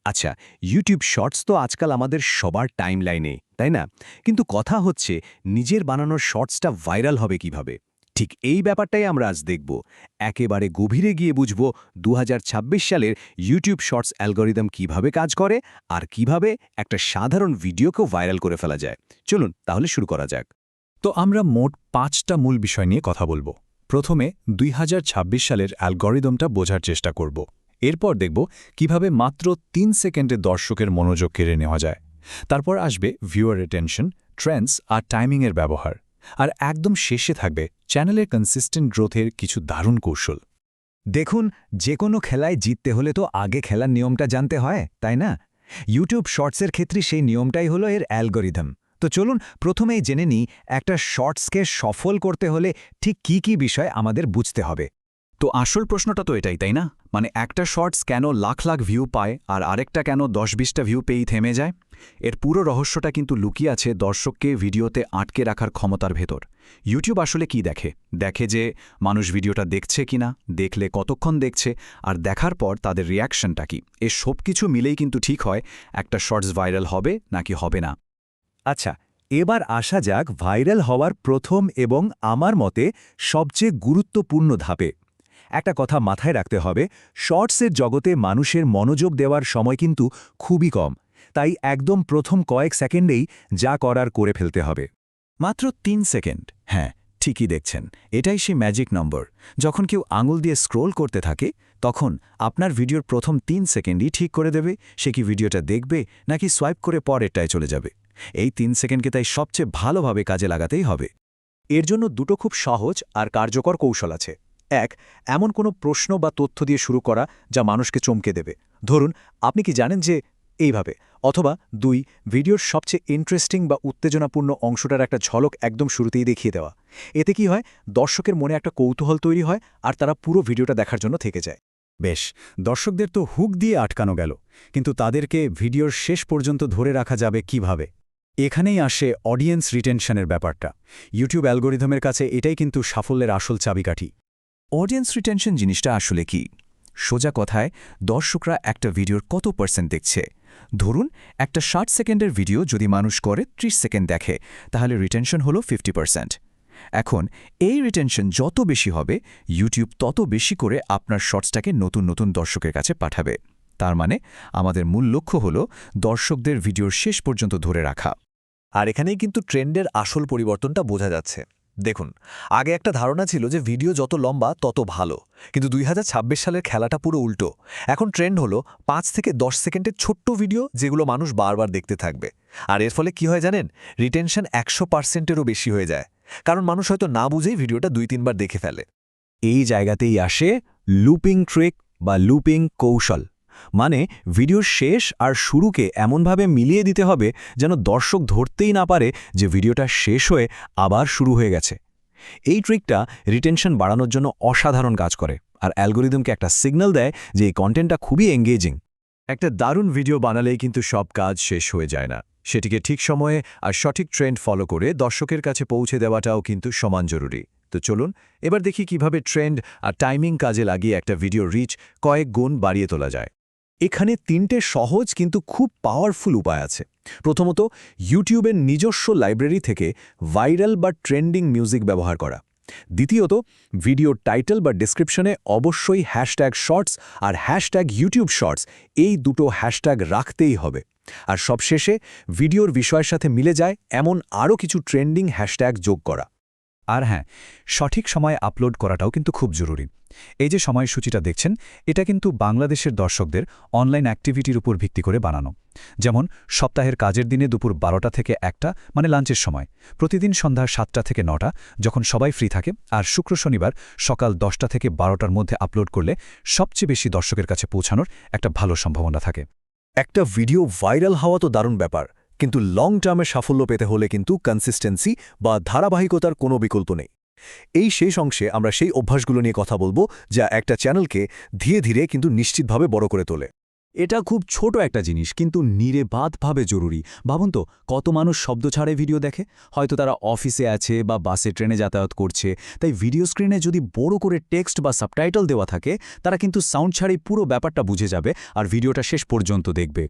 আচ্ছা, YouTube shorts তো আজকাল আমাদের সবার টাইমলাইনে, তাই না? কিন্তু কথা হচ্ছে নিজের বানানো শর্টসটা ভাইরাল হবে কিভাবে? ঠিক এই ব্যাপারটাই আমরা আজ দেখব। একেবারে গভীরে গিয়ে বুঝব ২০২৬ সালের ইউটিউব শর্টস অ্যালগরিদম কিভাবে কাজ করে আর কিভাবে একটা সাধারণ ভিডিওকেও ভাইরাল করে ফেলা যায়। চলুন তাহলে শুরু করা যাক। তো আমরা মোট ৫টা মূল বিষয় নিয়ে কথা বলবো। প্রথমে ২০২৬ সালের অ্যালগরিদমটা বোঝার চেষ্টা করব। এরপর দেখব কিভাবে মাত্র ৩ সেকেন্ডে দর্শকের মনোযোগ কেড়ে নেওয়া যায়। তারপর আসবে ভিউয়ার রিটেনশন, ট্রেন্ডস আর টাইমিংয়ের ব্যবহার। আর একদম শেষে থাকবে চ্যানেলের কনসিস্টেন্ট গ্রোথের কিছু দারুণ কৌশল। দেখুন, যে কোনো খেলায় জিততে হলে তো আগে খেলার নিয়মটা জানতে হয়, তাই না? ইউটিউব শর্টসের ক্ষেত্রে সেই নিয়মটাই হলো এর অ্যালগরিদম। তো চলুন প্রথমেই জেনে নিই, একটা শর্টসকে সফল করতে হলে ঠিক কি কি বিষয় আমাদের বুঝতে হবে। তো আসল প্রশ্নটা তো এটাই, তাই না? মানে একটা শর্টস কেন লাখ লাখ ভিউ পায় আর আরেকটা কেন ১০-২০টা ভিউ পেয়েই থেমে যায়? এর পুরো রহস্যটা কিন্তু লুকিয়ে আছে দর্শককে ভিডিওতে আটকে রাখার ক্ষমতার ভেতর। ইউটিউব আসলে কি দেখে? দেখে যে মানুষ ভিডিওটা দেখছে কিনা, দেখলে কতক্ষণ দেখছে, আর দেখার পর তাদের রিয়াকশনটা কি। এ সব কিছু মিলেই কিন্তু ঠিক হয় একটা শর্টস ভাইরাল হবে নাকি হবে না। আচ্ছা, এবার আসা যাক ভাইরাল হওয়ার প্রথম এবং আমার মতে সবচেয়ে গুরুত্বপূর্ণ ধাপে। একটা কথা মাথায় রাখতে হবে, শর্টসের জগতে মানুষের মনোযোগ দেওয়ার সময় কিন্তু খুবই কম। তাই একদম প্রথম কয়েক সেকেন্ডেই যা করার করে ফেলতে হবে। মাত্র ৩ সেকেন্ড। হ্যাঁ, ঠিকই দেখছেন, এটাই সেই ম্যাজিক নম্বর। যখন কেউ আঙুল দিয়ে স্ক্রোল করতে থাকে, তখন আপনার ভিডিওর প্রথম ৩ সেকেন্ডই ঠিক করে দেবে সে কি ভিডিওটা দেখবে নাকি সোয়াইপ করে পরেরটায় চলে যাবে। এই ৩ সেকেন্ডকে তাই সবচেয়ে ভালোভাবে কাজে লাগাতেই হবে। এর জন্য দুটো খুব সহজ আর কার্যকর কৌশল আছে। এক, এমন কোনো প্রশ্ন বা তথ্য দিয়ে শুরু করা যা মানুষকে চমকে দেবে। ধরুন, আপনি কি জানেন যে এইভাবে। অথবা ২, ভিডিওর সবচেয়ে ইন্টারেস্টিং বা উত্তেজনাপূর্ণ অংশটার একটা ঝলক একদম শুরুতেই দেখিয়ে দেওয়া। এতে কি হয়, দর্শকের মনে একটা কৌতূহল তৈরি হয় আর তারা পুরো ভিডিওটা দেখার জন্য থেকে যায়। বেশ, দর্শকদের তো হুক দিয়ে আটকানো গেল, কিন্তু তাদেরকে ভিডিওর শেষ পর্যন্ত ধরে রাখা যাবে কিভাবে? এখানেই আসে অডিয়েন্স রিটেনশনের ব্যাপারটা। ইউটিউব অ্যালগরিদমের কাছে এটাই কিন্তু সাফল্যের আসল চাবিকাঠি। অডিয়েন্স রিটেনশন জিনিসটা আসলে কি? সোজা কথায়, দর্শকরা একটা ভিডিওর কত পার্সেন্ট দেখছে। ধরুন, একটা ৬০ সেকেন্ডের ভিডিও যদি মানুষ করে ৩০ সেকেন্ড দেখে, তাহলে রিটেনশন হলো 50%। এখন এই রিটেনশন যত বেশি হবে, ইউটিউব তত বেশি করে আপনার শর্টসটাকে নতুন নতুন দর্শকের কাছে পাঠাবে। তার মানে আমাদের মূল লক্ষ্য হলো দর্শকদের ভিডিওর শেষ পর্যন্ত ধরে রাখা। আর এখানেই কিন্তু ট্রেন্ডের আসল পরিবর্তনটা বোঝা যাচ্ছে। দেখুন, আগে একটা ধারণা ছিল যে ভিডিও যত লম্বা তত ভালো, কিন্তু ২০২৬ সালের খেলাটা পুরো উল্টো। এখন ট্রেন্ড হলো ৫ থেকে ১০ সেকেন্ডের ছোট্ট ভিডিও যেগুলো মানুষ বারবার দেখতে থাকবে। আর এর ফলে কি হয় জানেন, রিটেনশন ১০০%-এরও বেশি হয়ে যায়, কারণ মানুষ হয়তো না বুঝেই ভিডিওটা ২-৩ বার দেখে ফেলে। এই জায়গাতেই আসে লুপিং ট্রিক বা লুপিং কৌশল। মানে ভিডিওর শেষ আর শুরুকে এমনভাবে মিলিয়ে দিতে হবে যেন দর্শক ধরতেই না পারে যে ভিডিওটা শেষ হয়ে আবার শুরু হয়ে গেছে। এই ট্রিকটা রিটেনশন বাড়ানোর জন্য অসাধারণ কাজ করে আর অ্যালগরিদমকে একটা সিগন্যাল দেয় যে এই কন্টেন্টটা খুবই এঙ্গেজিং। একটা দারুণ ভিডিও বানালেই কিন্তু সব কাজ শেষ হয়ে যায় না। সেটিকে ঠিক সময়ে আর সঠিক ট্রেন্ড ফলো করে দর্শকের কাছে পৌঁছে দেওয়াটাও কিন্তু সমান জরুরি। তো চলুন এবার দেখি কিভাবে ট্রেন্ড আর টাইমিং কাজে লাগিয়ে একটা ভিডিও রিচ কয়েক গুণ বাড়িয়ে তোলা যায়। এখানে ৩টে সহজ কিন্তু খুব পাওয়ারফুল উপায় আছে। প্রথমত, ইউটিউবের নিজস্ব লাইব্রেরি থেকে ভাইরাল বা ট্রেন্ডিং মিউজিক ব্যবহার করা। দ্বিতীয়ত, ভিডিওর টাইটেল বা ডেসক্রিপশনে অবশ্যই হ্যাশট্যাগ শর্টস আর হ্যাশট্যাগ ইউটিউব শর্টস, এই দুটো হ্যাশট্যাগ রাখতেই হবে। আর সবশেষে, ভিডিওর বিষয়ের সাথে মিলে যায় এমন আরও কিছু ট্রেন্ডিং হ্যাশট্যাগ যোগ করা। আর হ্যাঁ, সঠিক সময়ে আপলোড করাটাও কিন্তু খুব জরুরি। এই যে সময়সূচিটা দেখছেন, এটা কিন্তু বাংলাদেশের দর্শকদের অনলাইন অ্যাক্টিভিটির উপর ভিত্তি করে বানানো। যেমন সপ্তাহের কাজের দিনে দুপুর ১২টা থেকে ১টা, মানে লাঞ্চের সময়, প্রতিদিন সন্ধ্যা ৭টা থেকে ৯টা, যখন সবাই ফ্রি থাকে, আর শুক্র শনিবার সকাল ১০টা থেকে ১২টার মধ্যে আপলোড করলে সবচেয়ে বেশি দর্শকের কাছে পৌঁছানোর একটা ভালো সম্ভাবনা থাকে। একটা ভিডিও ভাইরাল হওয়া তো দারুণ ব্যাপার, কিন্তু লং টার্মে সাফল্য পেতে হলে কিন্তু কনসিস্টেন্সি বা ধারাবাহিকতার কোনো বিকল্প নেই। এই শেষ অংশে আমরা সেই অভ্যাসগুলো নিয়ে কথা বলবো যা একটা চ্যানেলকে ধীরে ধীরে কিন্তু নিশ্চিতভাবে বড় করে তোলে। এটা খুব ছোট একটা জিনিস কিন্তু নিরেবাদভাবে জরুরি। ভাবুন তো কত মানুষ শব্দ ছাড়ে ভিডিও দেখে, হয়তো তারা অফিসে আছে বা বাসে ট্রেনে যাতায়াত করছে, তাই ভিডিও স্ক্রিনে যদি বড় করে টেক্সট বা সাবটাইটেল দেওয়া থাকে তারা কিন্তু সাউন্ড ছাড়াই পুরো ব্যাপারটা বুঝে যাবে আর ভিডিওটা শেষ পর্যন্ত দেখবে।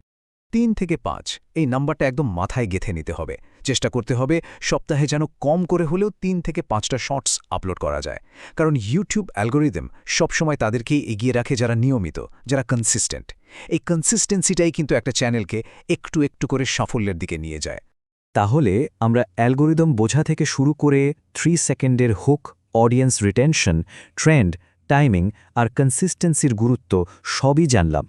3 থেকে 5 এই নাম্বারটা একদম মাথায় গেঁথে নিতে হবে। চেষ্টা করতে হবে সপ্তাহে যেন কম করে হলেও 3 থেকে 5টা শর্টস আপলোড করা যায়, কারণ ইউটিউব অ্যালগোরিদম সবসময় তাদেরকেই এগিয়ে রাখে যারা নিয়মিত, যারা কনসিস্টেন্ট। এই কনসিস্টেন্সিটাই কিন্তু একটা চ্যানেলকে একটু একটু করে সাফল্যের দিকে নিয়ে যায়। তাহলে আমরা অ্যালগোরিদম বোঝা থেকে শুরু করে 3 সেকেন্ডের hook, audience retention, trend, timing আর কনসিস্টেন্সির গুরুত্ব সবই জানলাম।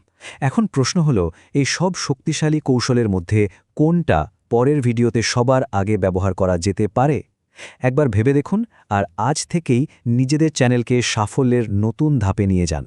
এখন প্রশ্ন হলো, এই সব শক্তিশালী কৌশলের মধ্যে কোনটা পরের ভিডিওতে সবার আগে ব্যবহার করা যেতে পারে? একবার ভেবে দেখুন আর আজ থেকেই নিজেদের চ্যানেলকে সাফল্যের নতুন ধাপে নিয়ে যান।